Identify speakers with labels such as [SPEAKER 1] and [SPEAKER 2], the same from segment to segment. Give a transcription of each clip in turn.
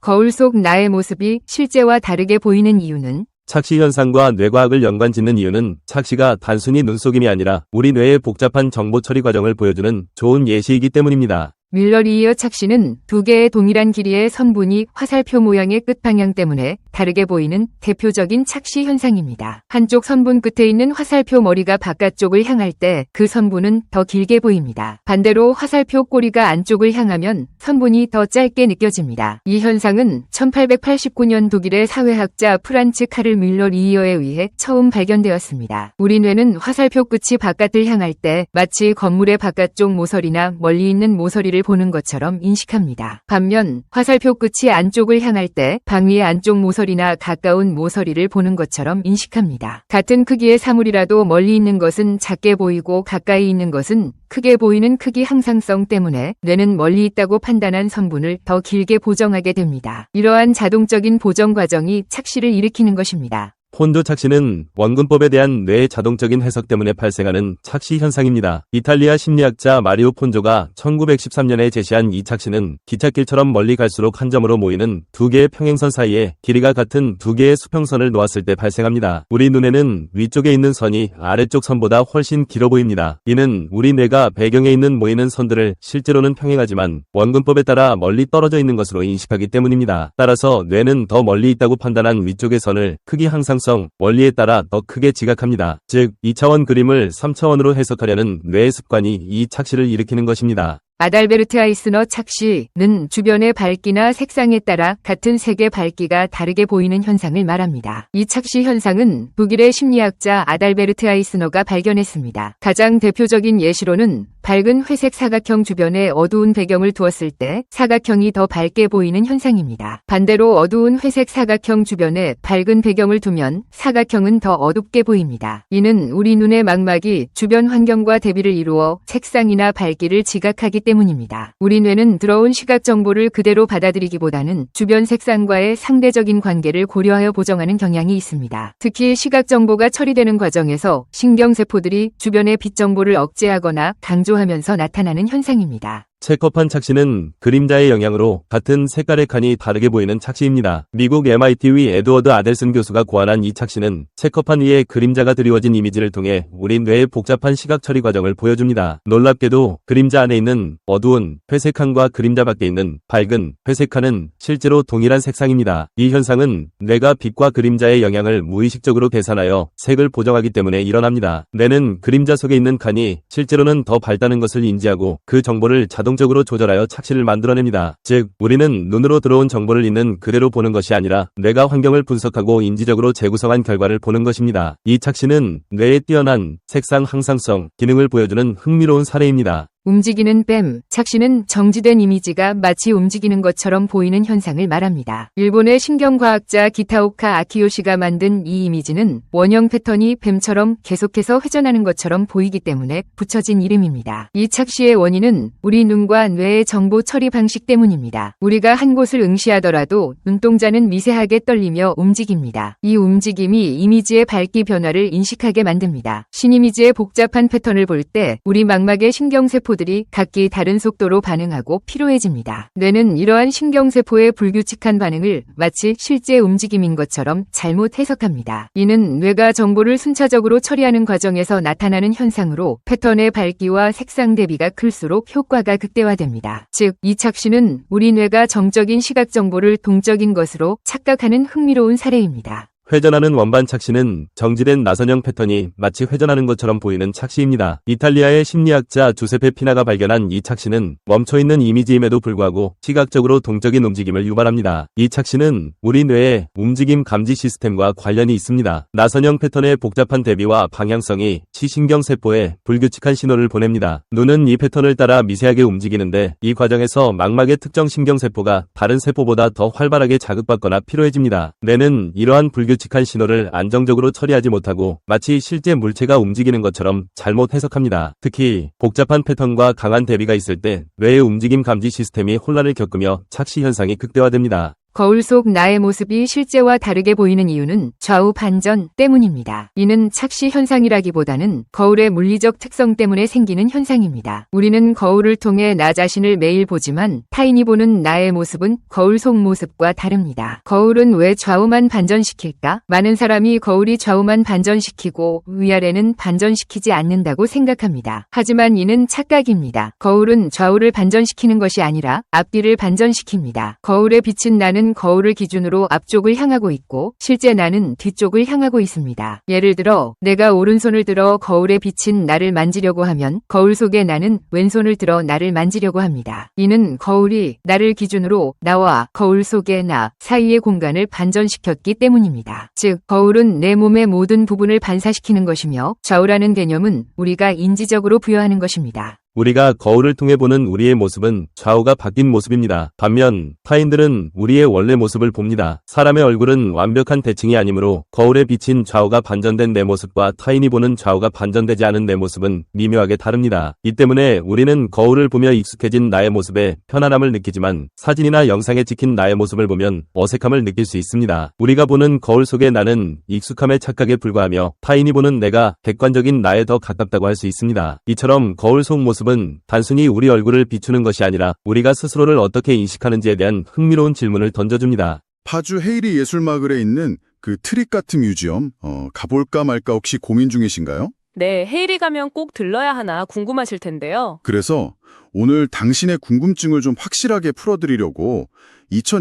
[SPEAKER 1] 거울 속 나의 모습이 실제와 다르게 보이는 이유는
[SPEAKER 2] 착시 현상과 뇌과학을 연관짓는 이유는 착시가 단순히 눈속임이 아니라 우리 뇌의 복잡한 정보 처리 과정을 보여주는 좋은 예시이기 때문입니다.
[SPEAKER 1] 뮬러-리히어 착시는 두 개의 동일한 길이의 선분이 화살표 모양의 끝방향 때문에 다르게 보이는 대표적인 착시 현상입니다. 한쪽 선분 끝에 있는 화살표 머리가 바깥쪽을 향할 때 그 선분은 더 길게 보입니다. 반대로 화살표 꼬리가 안쪽을 향하면 선분이 더 짧게 느껴집니다. 이 현상은 1889년 독일의 사회학자 프란츠 카를 뮬러-리히어에 의해 처음 발견되었습니다. 우리 뇌는 화살표 끝이 바깥을 향할 때 마치 건물의 바깥쪽 모서리나 멀리 있는 모서리를 보는 것처럼 인식합니다. 반면 화살표 끝이 안쪽을 향할 때 방위의 안쪽 모서리나 가까운 모서리를 보는 것처럼 인식합니다. 같은 크기의 사물이라도 멀리 있는 것은 작게 보이고 가까이 있는 것은 크게 보이는 크기 항상성 때문에 뇌는 멀리 있다고 판단한 선분을 더 길게 보정하게 됩니다. 이러한 자동적인 보정 과정이 착시를 일으키는 것입니다.
[SPEAKER 2] 폰도 착시는 원근법에 대한 뇌의 자동적인 해석 때문에 발생하는 착시 현상입니다. 이탈리아 심리학자 마리오 폰조가 1913년에 제시한 이 착시는 기찻길처럼 멀리 갈수록 한 점으로 모이는 두 개의 평행선 사이에 길이가 같은 두 개의 수평선을 놓았을 때 발생합니다. 우리 눈에는 위쪽에 있는 선이 아래쪽 선보다 훨씬 길어 보입니다. 이는 우리 뇌가 배경에 있는 모이는 선들을 실제로는 평행하지만 원근법에 따라 멀리 떨어져 있는 것으로 인식하기 때문입니다. 따라서 뇌는 더 멀리 있다고 판단한 위쪽의 선을 크기 항상성 원리에 따라 더 크게 지각합니다. 즉 2차원 그림을 3차원으로 해석하려는 뇌의 습관이 이 착시를 일으키는 것입니다.
[SPEAKER 1] 아달베르트 아이스너 착시는 주변의 밝기나 색상에 따라 같은 색의 밝기가 다르게 보이는 현상을 말합니다. 이 착시 현상은 독일의 심리학자 아달베르트 아이스너가 발견했습니다. 가장 대표적인 예시로는 밝은 회색 사각형 주변에 어두운 배경을 두었을 때 사각형이 더 밝게 보이는 현상입니다. 반대로 어두운 회색 사각형 주변에 밝은 배경을 두면 사각형은 더 어둡게 보입니다. 이는 우리 눈의 망막이 주변 환경과 대비를 이루어 색상이나 밝기를 지각하기 때문입니다. 우리 뇌는 들어온 시각 정보를 그대로 받아들이기보다는 주변 색상과의 상대적인 관계를 고려하여 보정하는 경향이 있습니다. 특히 시각 정보가 처리되는 과정에서 신경세포들이 주변의 빛 정보를 억제하거나 강조하면서 나타나는 현상입니다.
[SPEAKER 2] 체커판 착시는 그림자의 영향으로 같은 색깔의 칸이 다르게 보이는 착시입니다. 미국 MIT 에드워드 아델슨 교수가 고안한 이 착시는 체커판 위에 그림자가 드리워진 이미지를 통해 우리 뇌의 복잡한 시각 처리 과정을 보여줍니다. 놀랍게도 그림자 안에 있는 어두운 회색 칸과 그림자 밖에 있는 밝은 회색 칸은 실제로 동일한 색상입니다. 이 현상은 뇌가 빛과 그림자의 영향을 무의식적으로 계산하여 색을 보정하기 때문에 일어납니다. 뇌는 그림자 속에 있는 칸이 실제로는 더 밝다는 것을 인지하고 그 정보를 자동적으로 조절하여 착시를 만들어냅니다. 즉, 우리는 눈으로 들어온 정보를 있는 그대로 보는 것이 아니라 뇌가 환경을 분석하고 인지적으로 재구성한 결과를 보는 것입니다. 이 착시는 뇌의 뛰어난 색상 항상성 기능을 보여주는 흥미로운 사례입니다.
[SPEAKER 1] 움직이는 뱀, 착시는 정지된 이미지가 마치 움직이는 것처럼 보이는 현상을 말합니다. 일본의 신경과학자 기타오카 아키요시가 만든 이 이미지는 원형 패턴이 뱀처럼 계속해서 회전하는 것처럼 보이기 때문에 붙여진 이름입니다. 이 착시의 원인은 우리 눈과 뇌의 정보 처리 방식 때문입니다. 우리가 한 곳을 응시하더라도 눈동자는 미세하게 떨리며 움직입니다. 이 움직임이 이미지의 밝기 변화를 인식하게 만듭니다. 신이미지의 복잡한 패턴을 볼 때 우리 망막의 신경세포 들이 각기 다른 속도로 반응하고 피로해집니다. 뇌는 이러한 신경세포의 불규칙한 반응을 마치 실제 움직임인 것처럼 잘못 해석합니다. 이는 뇌가 정보를 순차적으로 처리하는 과정에서 나타나는 현상으로 패턴의 밝기와 색상 대비가 클수록 효과가 극대화됩니다. 즉, 이 착시는 우리 뇌가 정적인 시각 정보를 동적인 것으로 착각하는 흥미로운 사례입니다.
[SPEAKER 2] 회전하는 원반 착시는 정지된 나선형 패턴이 마치 회전하는 것처럼 보이는 착시입니다. 이탈리아의 심리학자 주세페 피나가 발견한 이 착시는 멈춰있는 이미지임에도 불구하고 시각적으로 동적인 움직임을 유발합니다. 이 착시는 우리 뇌의 움직임 감지 시스템과 관련이 있습니다. 나선형 패턴의 복잡한 대비와 방향성이 시신경세포에 불규칙한 신호를 보냅니다. 눈은 이 패턴을 따라 미세하게 움직이는데 이 과정에서 망막의 특정 신경세포가 다른 세포보다 더 활발하게 자극받거나 피로해집니다. 뇌는 이러한 불규칙한 신호를 안정적으로 처리하지 못하고 마치 실제 물체가 움직이는 것처럼 잘못 해석합니다. 특히 복잡한 패턴과 강한 대비가 있을 때 뇌의 움직임 감지 시스템이 혼란을 겪으며 착시 현상이 극대화됩니다.
[SPEAKER 1] 거울 속 나의 모습이 실제와 다르게 보이는 이유는 좌우 반전 때문입니다. 이는 착시 현상이라기보다는 거울의 물리적 특성 때문에 생기는 현상입니다. 우리는 거울을 통해 나 자신을 매일 보지만 타인이 보는 나의 모습은 거울 속 모습과 다릅니다. 거울은 왜 좌우만 반전시킬까? 많은 사람이 거울이 좌우만 반전시키고 위아래는 반전시키지 않는다고 생각합니다. 하지만 이는 착각입니다. 거울은 좌우를 반전시키는 것이 아니라 앞뒤를 반전시킵니다. 거울에 비친 나는 거울을 기준으로 앞쪽을 향하고 있고 실제 나는 뒤쪽을 향하고 있습니다. 예를 들어 내가 오른손을 들어 거울에 비친 나를 만지려고 하면 거울 속의 나는 왼손을 들어 나를 만지려고 합니다. 이는 거울이 나를 기준으로 나와 거울 속의 나 사이의 공간을 반전시켰기 때문입니다. 즉, 거울은 내 몸의 모든 부분을 반사시키는 것이며 좌우라는 개념은 우리가 인지적으로 부여하는 것입니다.
[SPEAKER 2] 우리가 거울을 통해 보는 우리의 모습은 좌우가 바뀐 모습입니다. 반면 타인들은 우리의 원래 모습을 봅니다. 사람의 얼굴은 완벽한 대칭이 아니므로 거울에 비친 좌우가 반전된 내 모습과 타인이 보는 좌우가 반전되지 않은 내 모습은 미묘하게 다릅니다. 이 때문에 우리는 거울을 보며 익숙해진 나의 모습에 편안함을 느끼지만 사진이나 영상에 찍힌 나의 모습을 보면 어색함을 느낄 수 있습니다. 우리가 보는 거울 속의 나는 익숙함의 착각에 불과하며 타인이 보는 내가 객관적인 나에 더 가깝다고 할 수 있습니다. 이처럼 거울 속 모습은 단순히 우리 얼굴을 비추는 것이 아니라 우리가 스스로를 어떻게 인식하는지에 대한 흥미로운 질문을 던져줍니다.
[SPEAKER 3] 파주 헤이리 예술마을에 있는 그 트릭 같은 뮤지엄, 가볼까 말까 혹시 고민 중이신가요?
[SPEAKER 4] 네, 헤이리 가면 꼭 들러야 하나 궁금하실 텐데요.
[SPEAKER 3] 그래서 오늘 당신의 궁금증을 좀 확실하게 풀어드리려고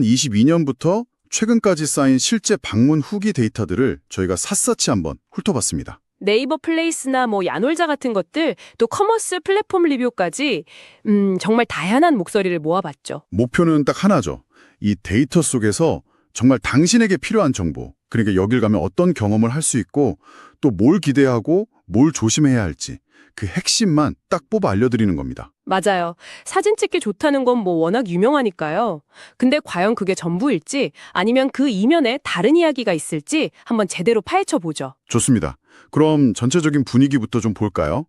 [SPEAKER 3] 2022년부터 최근까지 쌓인 실제 방문 후기 데이터들을 저희가 샅샅이 한번 훑어봤습니다.
[SPEAKER 4] 네이버 플레이스나 야놀자 같은 것들, 또 커머스 플랫폼 리뷰까지 정말 다양한 목소리를 모아봤죠.
[SPEAKER 3] 목표는 딱 하나죠. 이 데이터 속에서 정말 당신에게 필요한 정보, 그러니까 여길 가면 어떤 경험을 할 수 있고 또 뭘 기대하고 뭘 조심해야 할지 그 핵심만 딱 뽑아 알려드리는 겁니다.
[SPEAKER 4] 맞아요. 사진 찍기 좋다는 건 워낙 유명하니까요. 근데 과연 그게 전부일지 아니면 그 이면에 다른 이야기가 있을지 한번 제대로 파헤쳐보죠.
[SPEAKER 3] 좋습니다. 그럼 전체적인 분위기부터 좀 볼까요?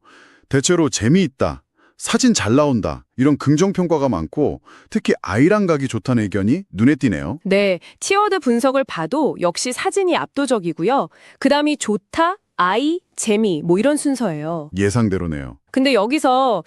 [SPEAKER 3] 대체로 재미있다, 사진 잘 나온다 이런 긍정평가가 많고 특히 아이랑 가기 좋다는 의견이 눈에 띄네요.
[SPEAKER 4] 네, 티워드 분석을 봐도 역시 사진이 압도적이고요. 그 다음이 좋다, 아이, 재미 이런 순서예요.
[SPEAKER 3] 예상대로네요.
[SPEAKER 4] 근데 여기서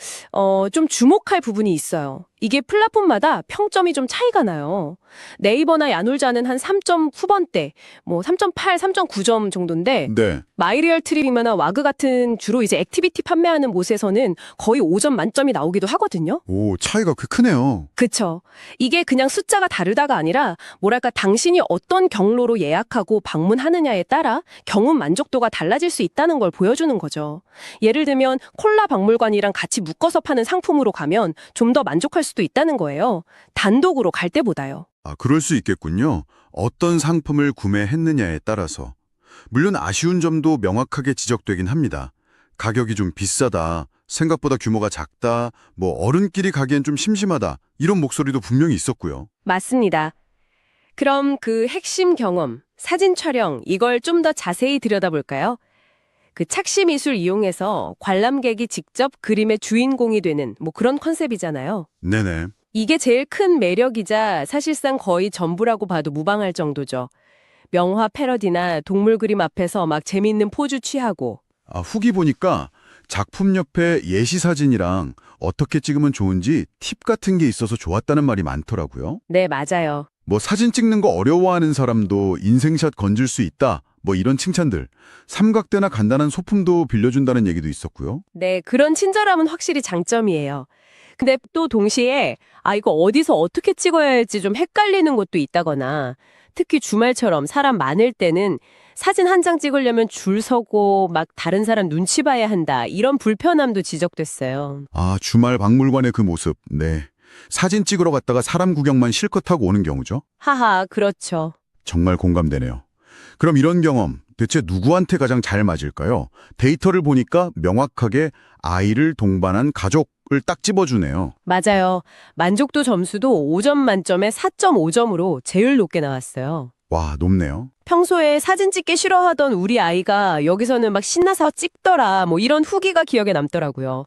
[SPEAKER 4] 좀 주목할 부분이 있어요. 이게 플랫폼마다 평점이 좀 차이가 나요. 네이버나 야놀자는 한 3점 후반대, 3.8, 3.9점 정도인데
[SPEAKER 3] 네.
[SPEAKER 4] 마이리얼 트립이나 와그 같은 주로 이제 액티비티 판매하는 곳에서는 거의 5점 만점이 나오기도 하거든요.
[SPEAKER 3] 오, 차이가 꽤 크네요.
[SPEAKER 4] 그쵸. 이게 그냥 숫자가 다르다가 아니라 뭐랄까 당신이 어떤 경로로 예약하고 방문하느냐에 따라 경험 만족도가 달라질 수 있다는 걸 보여주는 거죠. 예를 들면 콜라 박물관이랑 같이 묶어서 파는 상품으로 가면 좀 더 만족할 수도 있다는 거예요. 단독으로 갈 때보다요.
[SPEAKER 5] 아, 그럴 수 있겠군요. 어떤 상품을 구매했느냐에 따라서. 물론 아쉬운 점도 명확하게 지적되긴 합니다. 가격이 좀 비싸다, 생각보다 규모가 작다, 어른끼리 가기엔 좀 심심하다, 이런 목소리도 분명히 있었고요.
[SPEAKER 4] 맞습니다. 그럼 그 핵심 경험, 사진 촬영, 이걸 좀 더 자세히 들여다볼까요? 그 착시 미술 이용해서 관람객이 직접 그림의 주인공이 되는 그런 컨셉이잖아요.
[SPEAKER 5] 네네.
[SPEAKER 4] 이게 제일 큰 매력이자 사실상 거의 전부라고 봐도 무방할 정도죠. 명화 패러디나 동물 그림 앞에서 막 재미있는 포즈 취하고.
[SPEAKER 5] 아, 후기 보니까 작품 옆에 예시 사진이랑 어떻게 찍으면 좋은지 팁 같은 게 있어서 좋았다는 말이 많더라고요.
[SPEAKER 4] 네, 맞아요.
[SPEAKER 5] 사진 찍는 거 어려워하는 사람도 인생샷 건질 수 있다, 이런 칭찬들. 삼각대나 간단한 소품도 빌려준다는 얘기도 있었고요.
[SPEAKER 4] 네, 그런 친절함은 확실히 장점이에요. 근데 또 동시에 이거 어디서 어떻게 찍어야 할지 좀 헷갈리는 곳도 있다거나 특히 주말처럼 사람 많을 때는 사진 한 장 찍으려면 줄 서고 막 다른 사람 눈치 봐야 한다. 이런 불편함도 지적됐어요.
[SPEAKER 5] 아, 주말 박물관의 그 모습. 네. 사진 찍으러 갔다가 사람 구경만 실컷 하고 오는 경우죠.
[SPEAKER 4] 하하, 그렇죠.
[SPEAKER 5] 정말 공감되네요. 그럼 이런 경험 대체 누구한테 가장 잘 맞을까요? 데이터를 보니까 명확하게 아이를 동반한 가족을 딱 집어주네요.
[SPEAKER 4] 맞아요. 만족도 점수도 5점 만점에 4.5점으로 제일 높게 나왔어요.
[SPEAKER 5] 와, 높네요.
[SPEAKER 4] 평소에 사진 찍기 싫어하던 우리 아이가 여기서는 막 신나서 찍더라 이런 후기가 기억에 남더라고요.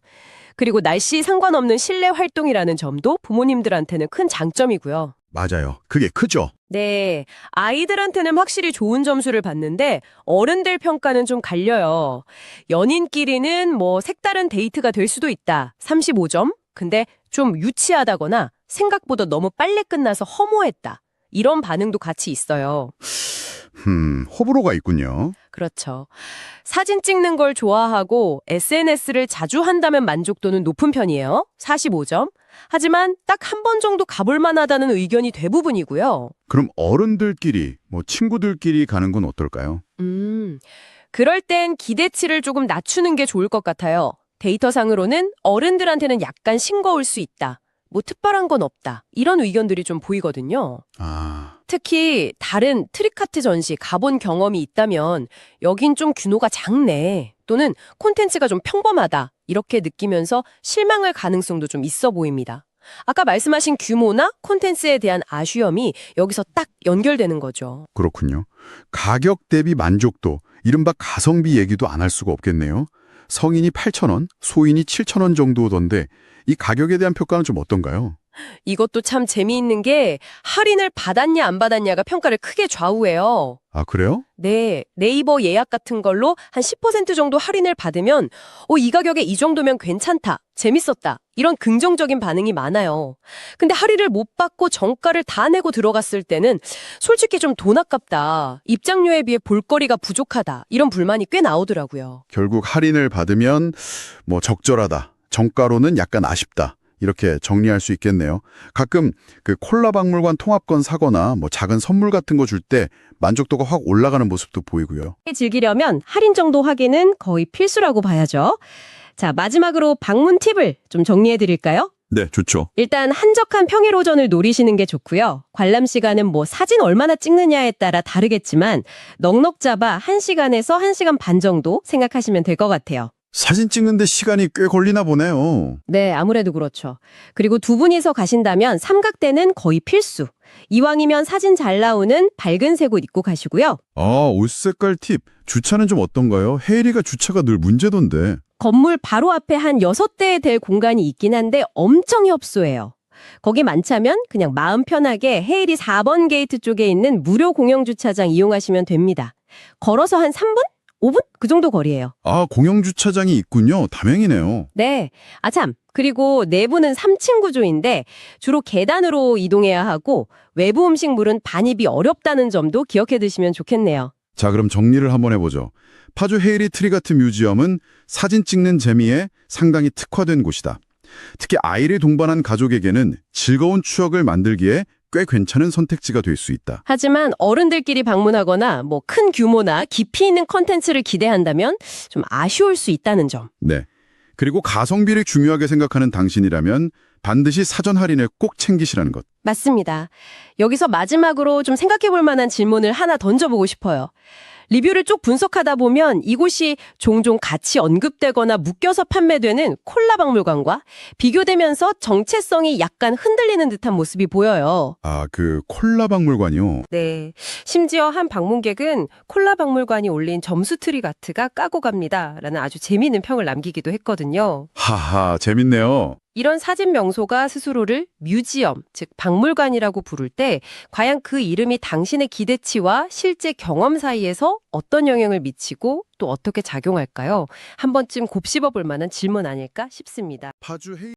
[SPEAKER 4] 그리고 날씨 상관없는 실내 활동이라는 점도 부모님들한테는 큰 장점이고요.
[SPEAKER 5] 맞아요. 그게 크죠.
[SPEAKER 4] 네, 아이들한테는 확실히 좋은 점수를 받는데 어른들 평가는 좀 갈려요. 연인끼리는 뭐 색다른 데이트가 될 수도 있다. 35점. 근데 좀 유치하다거나 생각보다 너무 빨리 끝나서 허무했다. 이런 반응도 같이 있어요.
[SPEAKER 3] 호불호가 있군요.
[SPEAKER 4] 그렇죠. 사진 찍는 걸 좋아하고 SNS를 자주 한다면 만족도는 높은 편이에요. 45점. 하지만 딱 한 번 정도 가볼 만하다는 의견이 대부분이고요.
[SPEAKER 3] 그럼 어른들끼리, 친구들끼리 가는 건 어떨까요?
[SPEAKER 4] 그럴 땐 기대치를 조금 낮추는 게 좋을 것 같아요. 데이터상으로는 어른들한테는 약간 싱거울 수 있다. 뭐 특별한 건 없다. 이런 의견들이 좀 보이거든요. 특히 다른 트리카트 전시 가본 경험이 있다면 여긴 좀 규모가 작네. 또는 콘텐츠가 좀 평범하다. 이렇게 느끼면서 실망할 가능성도 좀 있어 보입니다. 아까 말씀하신 규모나 콘텐츠에 대한 아쉬움이 여기서 딱 연결되는 거죠.
[SPEAKER 3] 그렇군요. 가격 대비 만족도, 이른바 가성비 얘기도 안 할 수가 없겠네요. 성인이 8,000원, 소인이 7,000원 정도던데 이 가격에 대한 평가는 좀 어떤가요?
[SPEAKER 4] 이것도 참 재미있는 게 할인을 받았냐 안 받았냐가 평가를 크게 좌우해요.
[SPEAKER 3] 아, 그래요?
[SPEAKER 4] 네, 네이버 예약 같은 걸로 한 10% 정도 할인을 받으면 이 가격에 이 정도면 괜찮다, 재밌었다 이런 긍정적인 반응이 많아요. 근데 할인을 못 받고 정가를 다 내고 들어갔을 때는 솔직히 좀 돈 아깝다, 입장료에 비해 볼거리가 부족하다 이런 불만이 꽤 나오더라고요.
[SPEAKER 3] 결국 할인을 받으면 적절하다, 정가로는 약간 아쉽다. 이렇게 정리할 수 있겠네요. 가끔 그 콜라 박물관 통합권 사거나 작은 선물 같은 거 줄 때 만족도가 확 올라가는 모습도 보이고요.
[SPEAKER 4] 즐기려면 할인 정도 확인은 거의 필수라고 봐야죠. 자, 마지막으로 방문 팁을 좀 정리해 드릴까요?
[SPEAKER 3] 네, 좋죠.
[SPEAKER 4] 일단 한적한 평일 오전을 노리시는 게 좋고요. 관람 시간은 사진 얼마나 찍느냐에 따라 다르겠지만 넉넉 잡아 1시간에서 1시간 반 정도 생각하시면 될 것 같아요.
[SPEAKER 3] 사진 찍는데 시간이 꽤 걸리나 보네요.
[SPEAKER 4] 네, 아무래도 그렇죠. 그리고 두 분이서 가신다면 삼각대는 거의 필수. 이왕이면 사진 잘 나오는 밝은색 옷 입고 가시고요.
[SPEAKER 3] 옷 색깔 팁. 주차는 좀 어떤가요? 헤이리가 주차가 늘 문제던데.
[SPEAKER 4] 건물 바로 앞에 한 6대에 될 공간이 있긴 한데 엄청 협소해요. 거기 많자면 그냥 마음 편하게 헤이리 4번 게이트 쪽에 있는 무료 공영 주차장 이용하시면 됩니다. 걸어서 한 3분? 5분? 그 정도 거리예요.
[SPEAKER 3] 공영 주차장이 있군요. 다행이네요.
[SPEAKER 4] 네. 참. 그리고 내부는 3층 구조인데 주로 계단으로 이동해야 하고 외부 음식물은 반입이 어렵다는 점도 기억해 두시면 좋겠네요.
[SPEAKER 3] 자, 그럼 정리를 한번 해보죠. 파주 헤이리 트리가트 뮤지엄은 사진 찍는 재미에 상당히 특화된 곳이다. 특히 아이를 동반한 가족에게는 즐거운 추억을 만들기에 꽤 괜찮은 선택지가 될 수 있다.
[SPEAKER 4] 하지만 어른들끼리 방문하거나 큰 규모나 깊이 있는 컨텐츠를 기대한다면 좀 아쉬울 수 있다는 점.
[SPEAKER 3] 네. 그리고 가성비를 중요하게 생각하는 당신이라면 반드시 사전 할인을 꼭 챙기시라는 것.
[SPEAKER 4] 맞습니다. 여기서 마지막으로 좀 생각해 볼 만한 질문을 하나 던져보고 싶어요. 리뷰를 쭉 분석하다 보면 이곳이 종종 같이 언급되거나 묶여서 판매되는 콜라 박물관과 비교되면서 정체성이 약간 흔들리는 듯한 모습이 보여요.
[SPEAKER 3] 그 콜라 박물관이요?
[SPEAKER 4] 네. 심지어 한 방문객은 콜라 박물관이 올린 점수 트리가트가 까고 갑니다. 라는 아주 재미있는 평을 남기기도 했거든요.
[SPEAKER 3] 하하, 재밌네요.
[SPEAKER 4] 이런 사진 명소가 스스로를 뮤지엄, 즉 박물관이라고 부를 때 과연 그 이름이 당신의 기대치와 실제 경험 사이에서 어떤 영향을 미치고 또 어떻게 작용할까요? 한 번쯤 곱씹어 볼 만한 질문 아닐까 싶습니다.
[SPEAKER 3] 파주 헤이